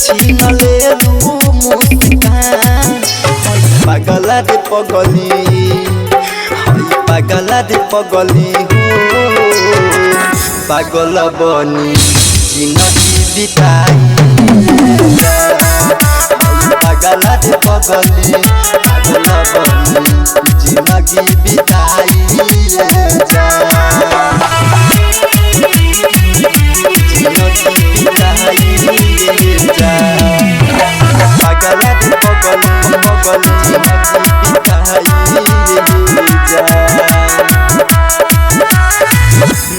छीन लेलू मुस्कान पागला रे पगली पागला रे पगली हो पागल बनी जिंदगी बिताई पागला रे पगली पागल बनी जिंदगी बिताई पागला रे पगली पगली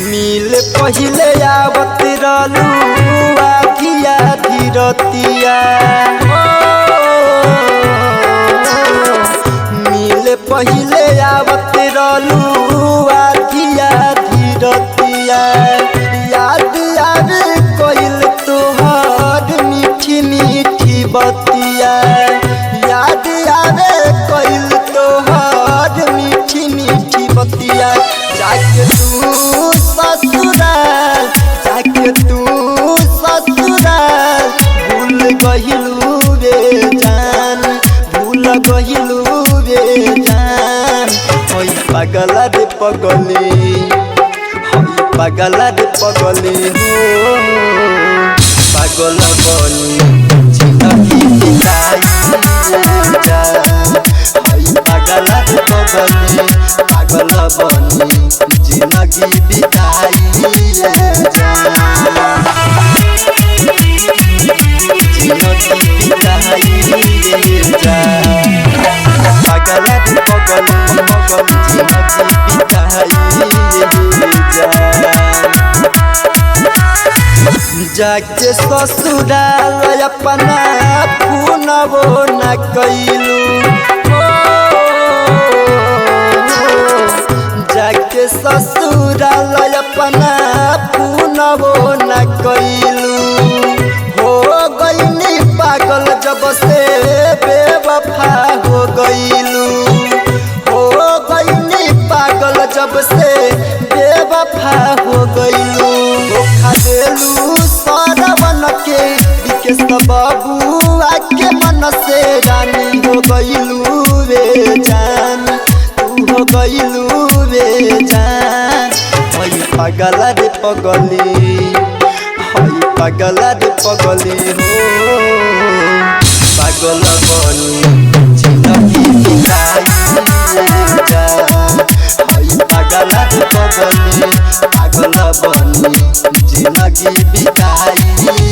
मिल पहिले आवत रहलू आखिया धीरतिया मिल पहिले आवत रहलू आखिया धीरतिया याद आवे कोइल तोहर मीठी मीठी बतिया याद आवे कोइल तोहर मीठी मीठी बतिया जाके तू ससुराल जाके तू ससुराल भूल गइलू रे जान भूल गइलू रे जान होई पागला रे पगली होई पागला रे पगली हो पागल बनी जिंदगी बिताई होई पागला रे पगली पागल बनी जिंदगी बिताई पागला रे पगली जिंदगी बिताई जाके ससुराल अपना फोनवो न कइलू जाके ससुराल अपना फोनवो न कइलू हो गइनी पागल जब से बेवफा हो गइलू हो गइनी पागल जब से बेवफा हो गइलू धोखा देलू सरवन के विकेश बाबू आके मन से रानी हो गइलू रे जान तू हो गइलू रे जान होई पागला रे पगली होई पागला रे पगली हो पागल बनी जिंदगी बिताई होई पागला रे पगली पागल बनी जिंदगी बिताई